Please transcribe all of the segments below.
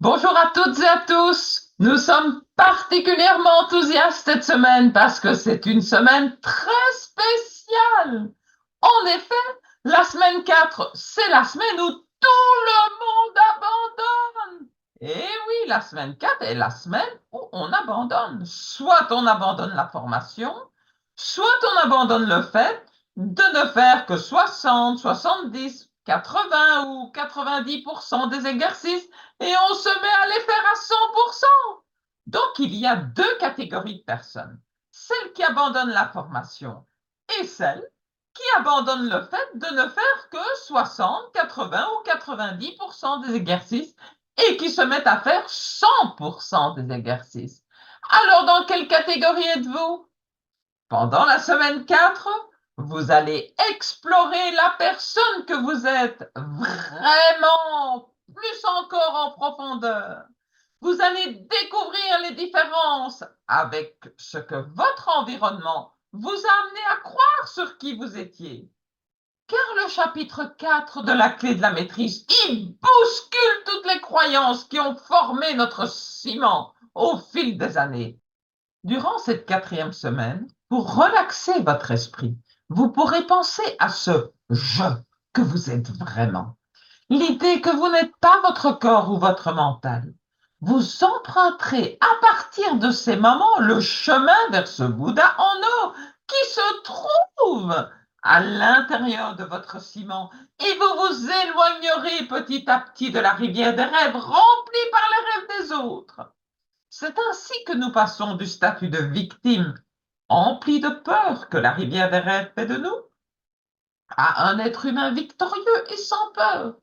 Bonjour à toutes et à tous. Nous sommes particulièrement enthousiastes cette semaine parce que c'est une semaine très spéciale. En effet, la semaine 4, c'est la semaine où tout le monde abandonne. Et oui, la semaine 4 est la semaine où on abandonne. Soit on abandonne la formation, soit on abandonne le fait de ne faire que 60, 70, 80 ou 90% des exercices et on se met à les faire à 100%. Donc, il y a deux catégories de personnes. Celles qui abandonnent la formation et celles qui abandonnent le fait de ne faire que 60, 80 ou 90% des exercices et qui se mettent à faire 100% des exercices. Alors, dans quelle catégorie êtes-vous? Pendant la semaine 4, vous allez explorer la personne que vous êtes vraiment plus encore en profondeur. Vous allez découvrir les différences avec ce que votre environnement vous a amené à croire sur qui vous étiez. Car le chapitre 4 de la clé de la maîtrise, il bouscule toutes les croyances qui ont formé notre ciment au fil des années. Durant cette quatrième semaine, pour relaxer votre esprit, vous pourrez penser à ce je que vous êtes vraiment. L'idée que vous n'êtes pas votre corps ou votre mental. Vous emprunterez à partir de ces moments le chemin vers ce Bouddha en eau qui se trouve à l'intérieur de votre ciment et vous vous éloignerez petit à petit de la rivière des rêves remplie par les rêves des autres. C'est ainsi que nous passons du statut de victime empli de peur que la rivière des rêves fait de nous à un être humain victorieux et sans peur.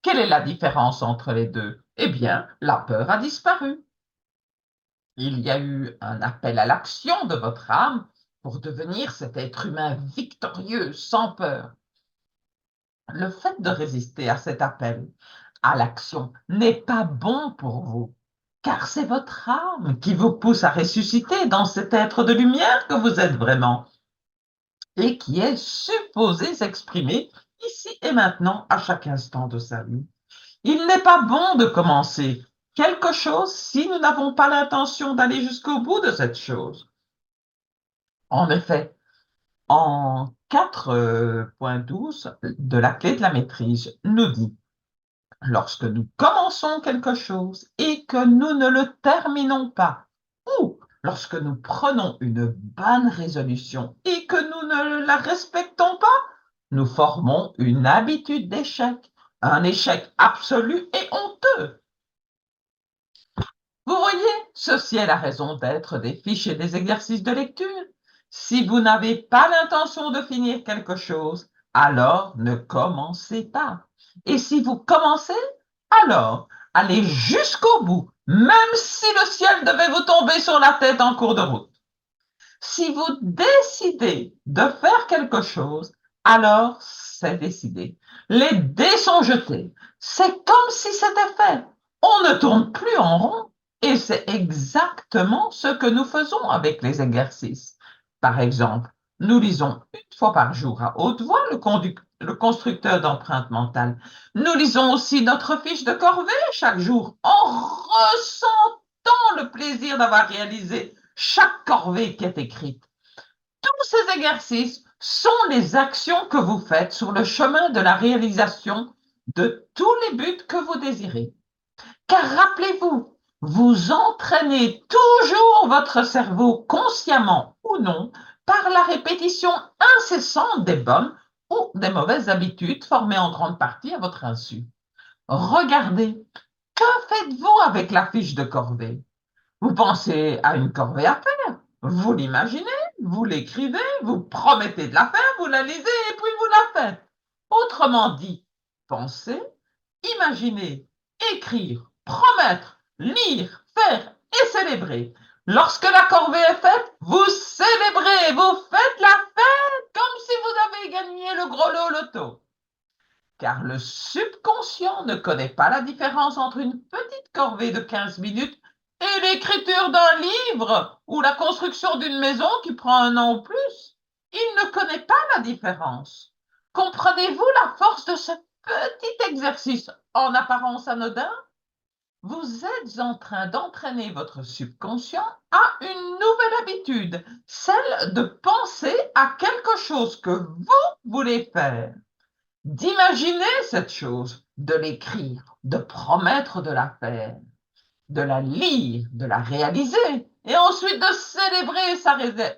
Quelle est la différence entre les deux? Eh bien, la peur a disparu. Il y a eu un appel à l'action de votre âme pour devenir cet être humain victorieux, sans peur. Le fait de résister à cet appel à l'action n'est pas bon pour vous, car c'est votre âme qui vous pousse à ressusciter dans cet être de lumière que vous êtes vraiment et qui est supposé s'exprimer ici et maintenant à chaque instant de sa vie. Il n'est pas bon de commencer quelque chose si nous n'avons pas l'intention d'aller jusqu'au bout de cette chose. En effet, en 4.12 de la clé de la maîtrise nous dit, lorsque nous commençons quelque chose et que nous ne le terminons pas, ou lorsque nous prenons une bonne résolution et que nous ne la respectons pas, nous formons une habitude d'échec, un échec absolu et honteux. Vous voyez, ceci est la raison d'être des fiches et des exercices de lecture. Si vous n'avez pas l'intention de finir quelque chose, alors ne commencez pas. Et si vous commencez, alors allez jusqu'au bout, même si le ciel devait vous tomber sur la tête en cours de route. Si vous décidez de faire quelque chose, alors c'est décidé. Les dés sont jetés. C'est comme si c'était fait. On ne tourne plus en rond. Et c'est exactement ce que nous faisons avec les exercices. Par exemple, nous lisons une fois par jour à haute voix le constructeur d'empreinte mentale. Nous lisons aussi notre fiche de corvée chaque jour en ressentant le plaisir d'avoir réalisé chaque corvée qui est écrite. Tous ces exercices sont les actions que vous faites sur le chemin de la réalisation de tous les buts que vous désirez. Car rappelez-vous, vous entraînez toujours votre cerveau consciemment ou non par la répétition incessante des bonnes ou des mauvaises habitudes formées en grande partie à votre insu. Regardez, que faites-vous avec la fiche de corvée? Vous pensez à une corvée à faire, vous l'imaginez, vous l'écrivez, vous promettez de la faire, vous la lisez et puis vous la faites. Autrement dit, penser, imaginer, écrire, promettre, lire, faire et célébrer. Lorsque la corvée est faite, vous célébrez, vous faites la fête comme si vous avez gagné le gros lot loto. Car le subconscient ne connaît pas la différence entre une petite corvée de 15 minutes et l'écriture d'un livre ou la construction d'une maison qui prend un an ou plus. Il ne connaît pas la différence. Comprenez-vous la force de ce petit exercice en apparence anodin? Vous êtes en train d'entraîner votre subconscient à une nouvelle habitude, celle de penser à quelque chose que vous voulez faire, d'imaginer cette chose, de l'écrire, de promettre de la faire, de la lire, de la réaliser, et ensuite de célébrer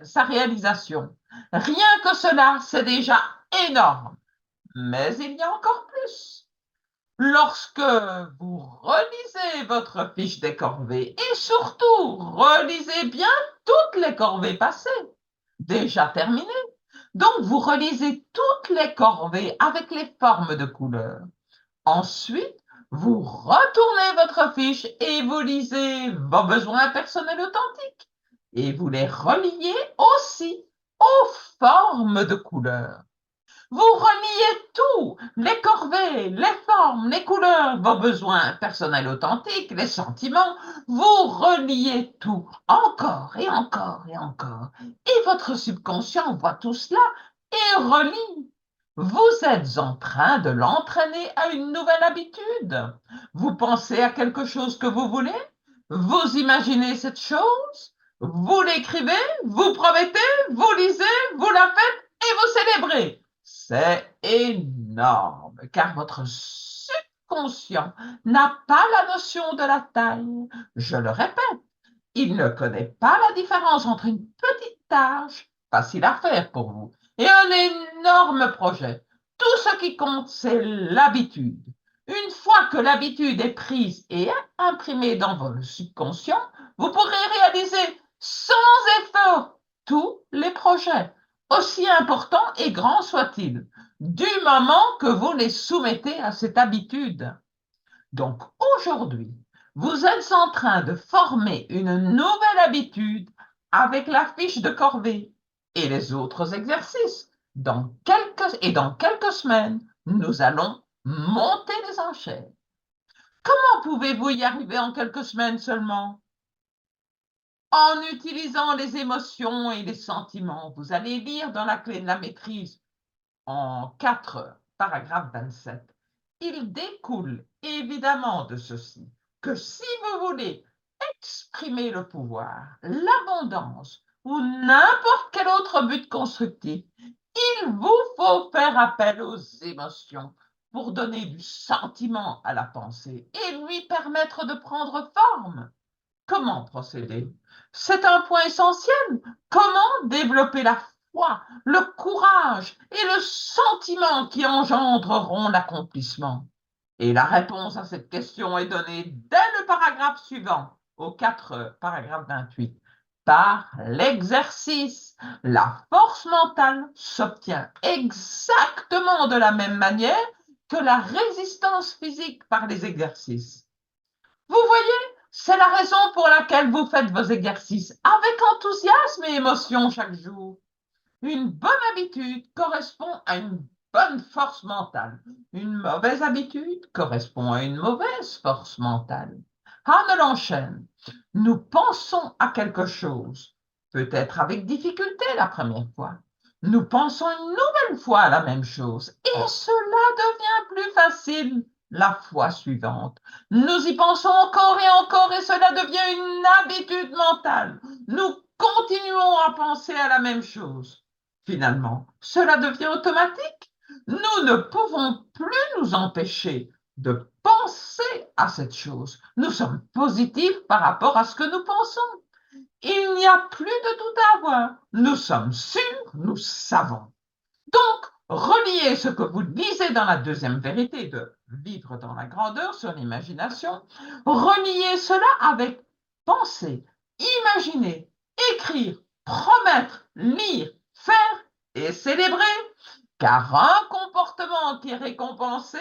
sa réalisation. Rien que cela, c'est déjà énorme. Mais il y a encore plus. Lorsque vous relisez votre fiche des corvées, et surtout, relisez bien toutes les corvées passées, déjà terminées. Donc, vous relisez toutes les corvées avec les formes de couleurs. Ensuite, vous retournez votre fiche et vous lisez vos besoins personnels authentiques. Et vous les reliez aussi aux formes de couleurs. Vous reliez tout, les corvées, les formes, les couleurs, vos besoins personnels authentiques, les sentiments. Vous reliez tout, encore et encore et encore. Et votre subconscient voit tout cela et relie. Vous êtes en train de l'entraîner à une nouvelle habitude. Vous pensez à quelque chose que vous voulez, vous imaginez cette chose, vous l'écrivez, vous promettez, vous lisez, vous la faites et vous célébrez. C'est énorme, car votre subconscient n'a pas la notion de la taille. Je le répète, il ne connaît pas la différence entre une petite tâche, facile à faire pour vous, et un énorme projet. Tout ce qui compte, c'est l'habitude. Une fois que l'habitude est prise et imprimée dans votre subconscient, vous pourrez réaliser sans effort tous les projets, aussi importants et grands soient-ils, du moment que vous les soumettez à cette habitude. Donc aujourd'hui, vous êtes en train de former une nouvelle habitude avec la fiche de corvée et les autres exercices. Dans quelques semaines, nous allons monter les enchères. Comment pouvez-vous y arriver en quelques semaines seulement? En utilisant les émotions et les sentiments. Vous allez lire dans la clé de la maîtrise en 4 paragraphe 27. Il découle évidemment de ceci que si vous voulez exprimer le pouvoir, l'abondance ou n'importe quel autre but constructif, il vous faut faire appel aux émotions pour donner du sentiment à la pensée et lui permettre de prendre forme. Comment procéder? C'est un point essentiel. Comment développer la foi, le courage et le sentiment qui engendreront l'accomplissement? Et la réponse à cette question est donnée dès le paragraphe suivant, au 4 paragraphe 28. Par l'exercice, la force mentale s'obtient exactement de la même manière que la résistance physique par les exercices. Vous voyez, c'est la raison pour laquelle vous faites vos exercices avec enthousiasme et émotion chaque jour. Une bonne habitude correspond à une bonne force mentale. Une mauvaise habitude correspond à une mauvaise force mentale. Anne l'enchaîne. Nous pensons à quelque chose, peut-être avec difficulté la première fois. Nous pensons une nouvelle fois à la même chose et cela devient plus facile la fois suivante. Nous y pensons encore et cela devient une habitude mentale. Nous continuons à penser à la même chose. Finalement, cela devient automatique. Nous ne pouvons plus nous empêcher de penser à cette chose. Nous sommes positifs par rapport à ce que nous pensons. Il n'y a plus de doute à avoir. Nous sommes sûrs, nous savons. Donc, reliez ce que vous lisez dans la deuxième vérité de vivre dans la grandeur sur l'imagination, reliez cela avec penser, imaginer, écrire, promettre, lire, faire et célébrer, car un comportement qui est récompensé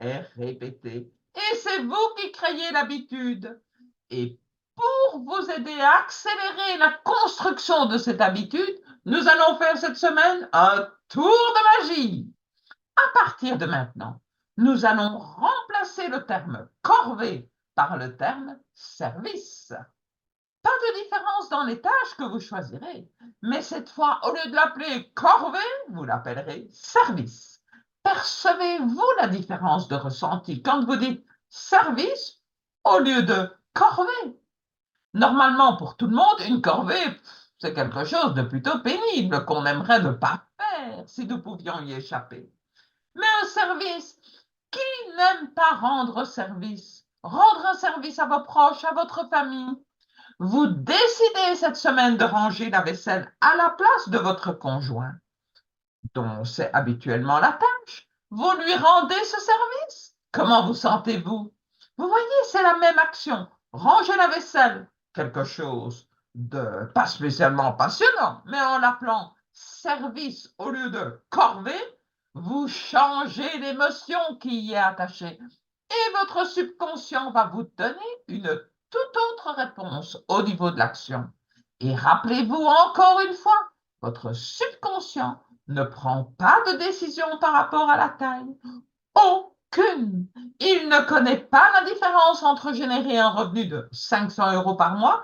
est répété. Et c'est vous qui créez l'habitude. Et pour vous aider à accélérer la construction de cette habitude, nous allons faire cette semaine un tour de magie. À partir de maintenant, nous allons remplacer le terme corvée par le terme service. Pas de différence dans les tâches que vous choisirez, mais cette fois, au lieu de l'appeler corvée, vous l'appellerez service. Percevez-vous la différence de ressenti quand vous dites service au lieu de corvée. Normalement, pour tout le monde, une corvée, c'est quelque chose de plutôt pénible qu'on aimerait ne pas faire si nous pouvions y échapper. Mais un service, qui n'aime pas rendre service? Rendre un service à vos proches, à votre famille. Vous décidez cette semaine de ranger la vaisselle à la place de votre conjoint, dont c'est habituellement la tâche. Vous lui rendez ce service. Comment vous sentez-vous? Vous voyez, c'est la même action. Ranger la vaisselle, quelque chose de pas spécialement passionnant, mais en l'appelant service au lieu de corvée, vous changez l'émotion qui y est attachée et votre subconscient va vous donner une toute autre réponse au niveau de l'action. Et rappelez-vous encore une fois, votre subconscient ne prend pas de décision par rapport à la taille. Aucune. Il ne connaît pas la différence entre générer un revenu de 500 euros par mois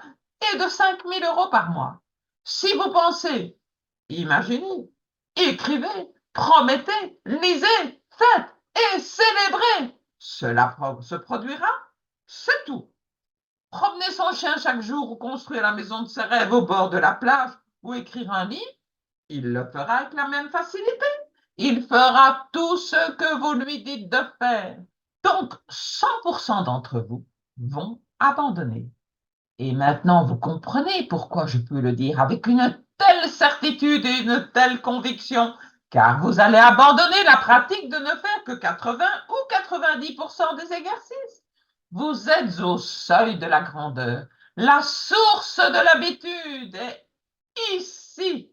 et de 5000 euros par mois. Si vous pensez, imaginez, écrivez, promettez, lisez, faites et célébrez, cela se produira, c'est tout. Promener son chien chaque jour ou construire la maison de ses rêves au bord de la plage ou écrire un livre, il le fera avec la même facilité. Il fera tout ce que vous lui dites de faire. Donc, 100% d'entre vous vont abandonner. Et maintenant, vous comprenez pourquoi je peux le dire avec une telle certitude et une telle conviction, car vous allez abandonner la pratique de ne faire que 80 ou 90% des exercices. Vous êtes au seuil de la grandeur. La source de l'habitude est ici.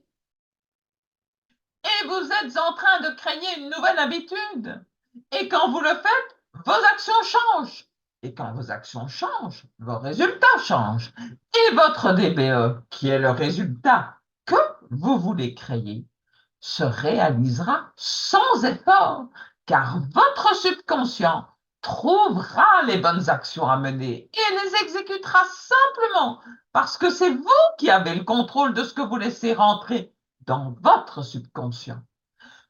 Et vous êtes en train de créer une nouvelle habitude. Et quand vous le faites, vos actions changent. Et quand vos actions changent, vos résultats changent. Et votre DBE, qui est le résultat que vous voulez créer, se réalisera sans effort, car votre subconscient trouvera les bonnes actions à mener et les exécutera simplement parce que c'est vous qui avez le contrôle de ce que vous laissez rentrer dans votre subconscient.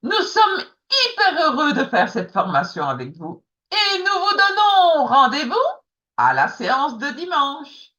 Nous sommes hyper heureux de faire cette formation avec vous et nous vous donnons rendez-vous à la séance de dimanche.